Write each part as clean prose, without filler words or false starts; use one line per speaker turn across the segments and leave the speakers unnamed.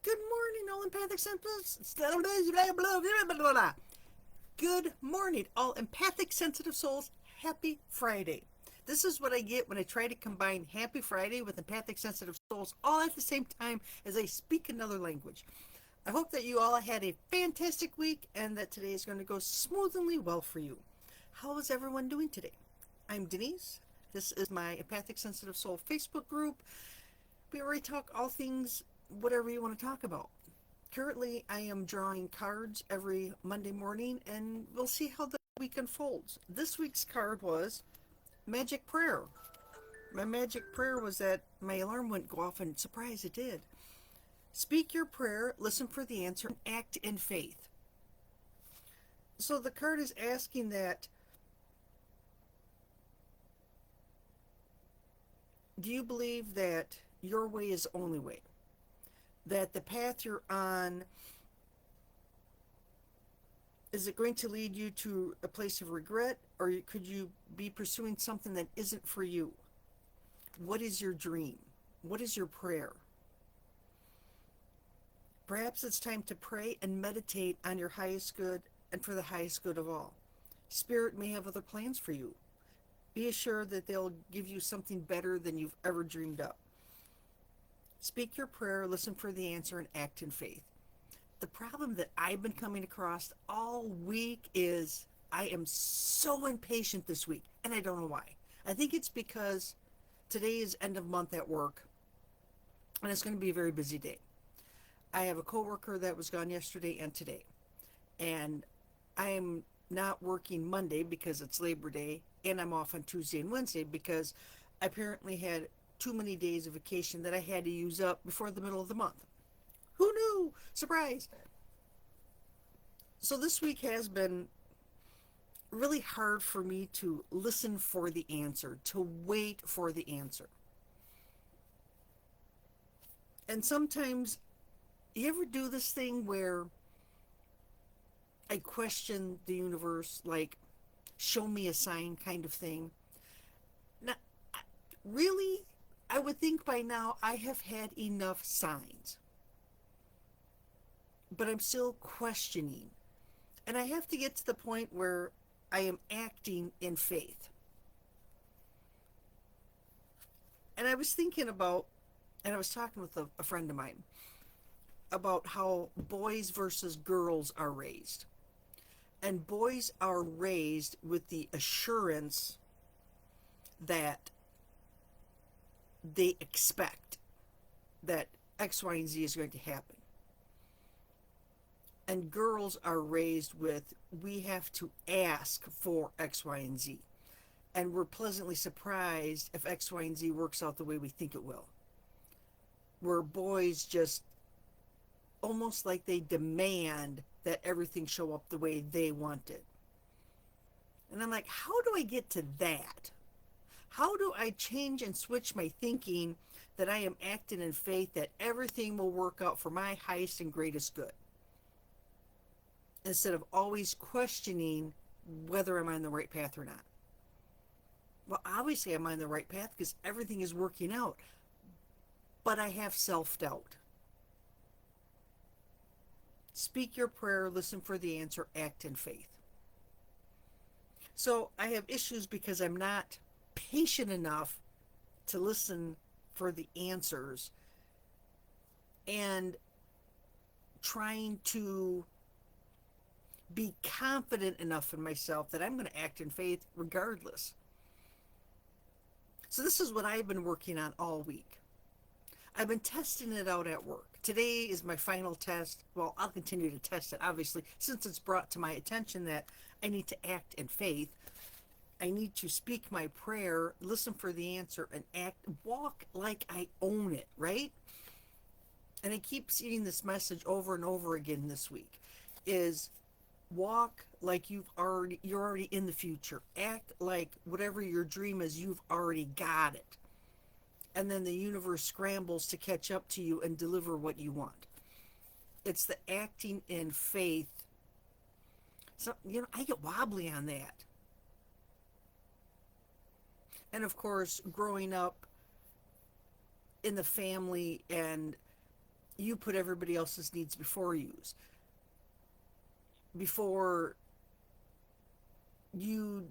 Good morning, all empathic sensitive. Good morning, all empathic sensitive souls. Happy Friday. This is what I get when I try to combine Happy Friday with empathic sensitive souls all at the same time as I speak another language. I hope that you all had a fantastic week and that today is going to go smoothly well for you. How is everyone doing today? I'm Denise. This is my Empathic Sensitive Soul Facebook group. We already talk all things, whatever you want to talk about. Currently, I am drawing cards every Monday morning, and we'll see how the week unfolds. This week's card was Magic Prayer. My magic prayer was that my alarm wouldn't go off, and surprise, it did. Speak your prayer, listen for the answer, and act in faith. So the card is asking that, do you believe that your way is the only way? That the path you're on, is it going to lead you to a place of regret, or could you be pursuing something that isn't for you? What is your dream? What is your prayer? Perhaps it's time to pray and meditate on your highest good and for the highest good of all. Spirit may have other plans for you. Be assured that they'll give you something better than you've ever dreamed up. Speak your prayer, listen for the answer, and act in faith. The problem that I've been coming across all week is I am so impatient this week, and I don't know why. I think it's because today is end of month at work, and it's going to be a very busy day. I have a coworker that was gone yesterday and today, and I am not working Monday because it's Labor Day, and I'm off on Tuesday and Wednesday because I apparently had too many days of vacation that I had to use up before the middle of the month. Who knew? Surprise! So this week has been really hard for me to listen for the answer, to wait for the answer. And sometimes, you ever do this thing where I question the universe, like, show me a sign kind of thing? Now, really, I would think by now I have had enough signs. But I'm still questioning. And I have to get to the point where I am acting in faith. And I was thinking about, and I was talking with a friend of mine about how boys versus girls are raised. And boys are raised with the assurance that they expect that X, Y, and Z is going to happen. And girls are raised with, we have to ask for X, Y, and Z. And we're pleasantly surprised if X, Y, and Z works out the way we think it will. Where boys just almost like they demand that everything show up the way they want it. And I'm like, how do I get to that? How do I change and switch my thinking that I am acting in faith that everything will work out for my highest and greatest good? Instead of always questioning whether I'm on the right path or not. Well, obviously I'm on the right path because everything is working out. But I have self-doubt. Speak your prayer, listen for the answer, act in faith. So I have issues because I'm not patient enough to listen for the answers and trying to be confident enough in myself that I'm going to act in faith regardless. So this is what I've been working on all week. I've been testing it out at work. Today is my final test. Well, I'll continue to test it, obviously, since it's brought to my attention that I need to act in faith. I need to speak my prayer, listen for the answer, and act, walk like I own it, right? And I keep seeing this message over and over again this week, is walk like you're already in the future. Act like whatever your dream is, you've already got it. And then the universe scrambles to catch up to you and deliver what you want. It's the acting in faith. So, I get wobbly on that. And of course, growing up in the family and you put everybody else's needs before yours. Before you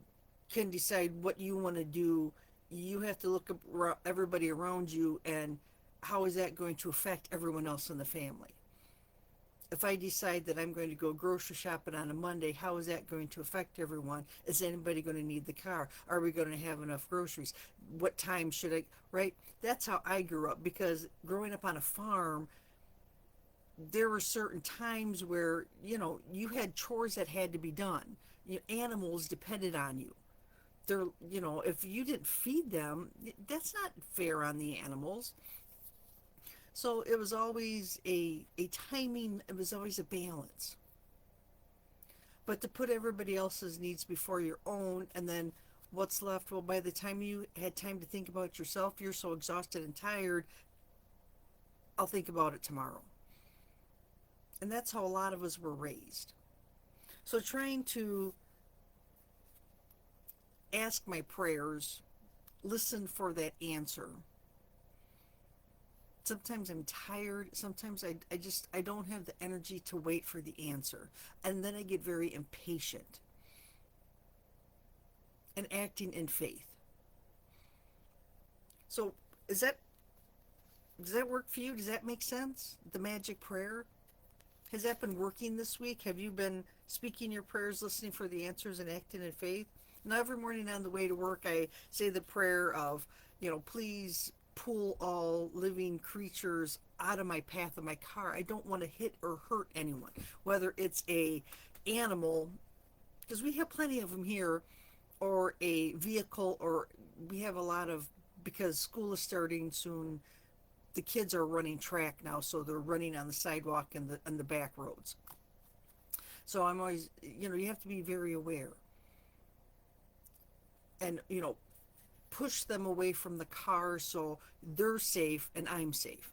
can decide what you want to do, you have to look at everybody around you and how is that going to affect everyone else in the family. If I decide that I'm going to go grocery shopping on a Monday, how is that going to affect everyone? Is anybody going to need the car? Are we going to have enough groceries? What time should I, right? That's how I grew up, because growing up on a farm, there were certain times where, you had chores that had to be done. Animals depended on you. They're, if you didn't feed them, that's not fair on the animals. So it was always a timing, it was always a balance. But to put everybody else's needs before your own, and then what's left, well, by the time you had time to think about yourself, you're so exhausted and tired, I'll think about it tomorrow. And that's how a lot of us were raised. So trying to ask my prayers, listen for that answer. Sometimes I'm tired. Sometimes I don't have the energy to wait for the answer. And then I get very impatient and acting in faith. So is that does that work for you? Does that make sense? The magic prayer? Has that been working this week? Have you been speaking your prayers, listening for the answers, and acting in faith? Now, every morning on the way to work, I say the prayer of, please pull all living creatures out of my path of my car. I don't want to hit or hurt anyone, whether it's a animal, because we have plenty of them here, or a vehicle, or we have a lot of, because school is starting soon, the kids are running track now, so they're running on the sidewalk and the back roads. So I'm always, you have to be very aware, and push them away from the car so they're safe and I'm safe.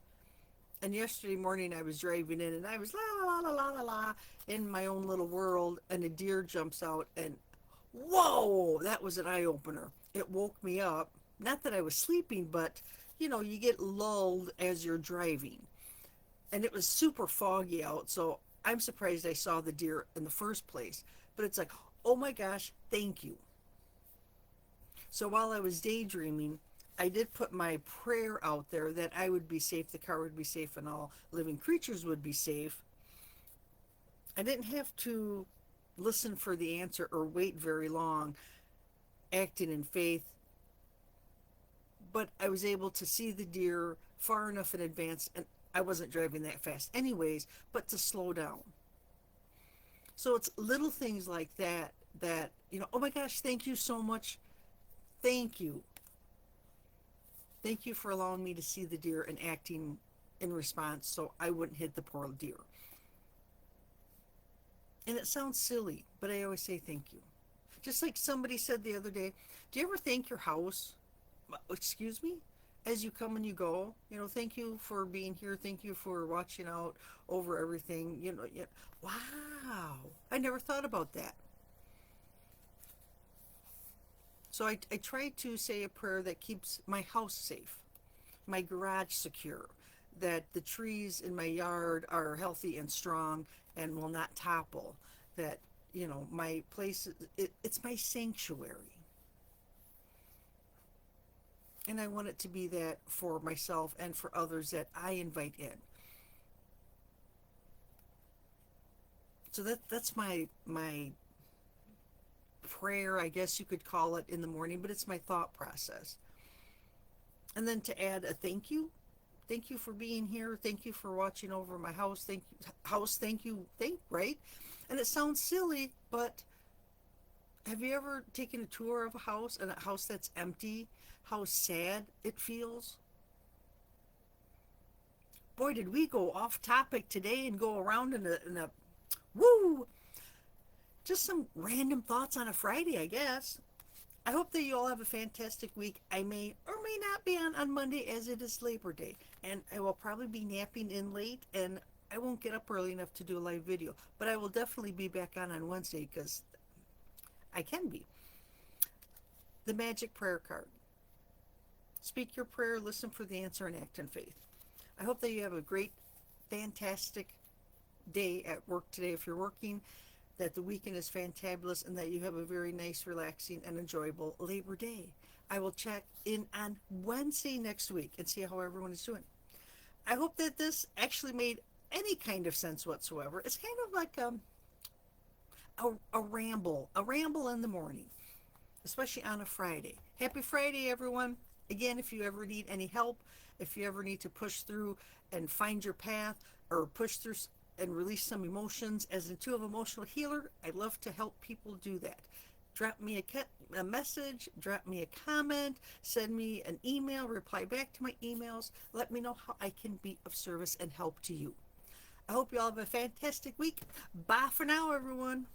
And yesterday morning I was driving in and I was la la la la la la in my own little world, and a deer jumps out, and whoa, that was an eye opener. It woke me up. Not that I was sleeping, but you get lulled as you're driving. And it was super foggy out, so I'm surprised I saw the deer in the first place. But it's like, oh my gosh, thank you. So while I was daydreaming, I did put my prayer out there that I would be safe, the car would be safe, and all living creatures would be safe. I didn't have to listen for the answer or wait very long, acting in faith, but I was able to see the deer far enough in advance, and I wasn't driving that fast anyways, but to slow down. So it's little things like that, oh my gosh, thank you so much. Thank you. Thank you for allowing me to see the deer and acting in response so I wouldn't hit the poor deer. And it sounds silly, but I always say thank you. Just like somebody said the other day, do you ever thank your house? Excuse me? As you come and you go, thank you for being here. Thank you for watching out over everything. Wow. I never thought about that. So I try to say a prayer that keeps my house safe, my garage secure, that the trees in my yard are healthy and strong and will not topple, that, my place, it's my sanctuary. And I want it to be that for myself and for others that I invite in. So that's my prayer, I guess you could call it, in the morning, but it's my thought process. And then to add a thank you. Thank you for being here. Thank you for watching over my house. Thank you, house. Thank you. Right? And it sounds silly, but have you ever taken a tour of a house, and a house that's empty? How sad it feels? Boy, did we go off topic today and go around in a woo! Just some random thoughts on a Friday, I guess. I hope that you all have a fantastic week. I may or may not be on Monday, as it is Labor Day. And I will probably be napping in late, and I won't get up early enough to do a live video. But I will definitely be back on Wednesday, because I can be. The magic prayer card. Speak your prayer, listen for the answer, and act in faith. I hope that you have a great fantastic day at work today if you're working, that the weekend is fantabulous, and that you have a very nice, relaxing, and enjoyable Labor Day. I will check in on Wednesday next week and see how everyone is doing. I hope that this actually made any kind of sense whatsoever. It's kind of like a ramble in the morning, especially on a Friday. Happy Friday, everyone. Again, if you ever need any help, if you ever need to push through and find your path, or push through and release some emotions, as an intuitive emotional healer, I love to help people do that. Drop me a message, drop me a comment, send me an email, reply back to my emails. Let me know how I can be of service and help to you. I hope you all have a fantastic week. Bye for now, everyone.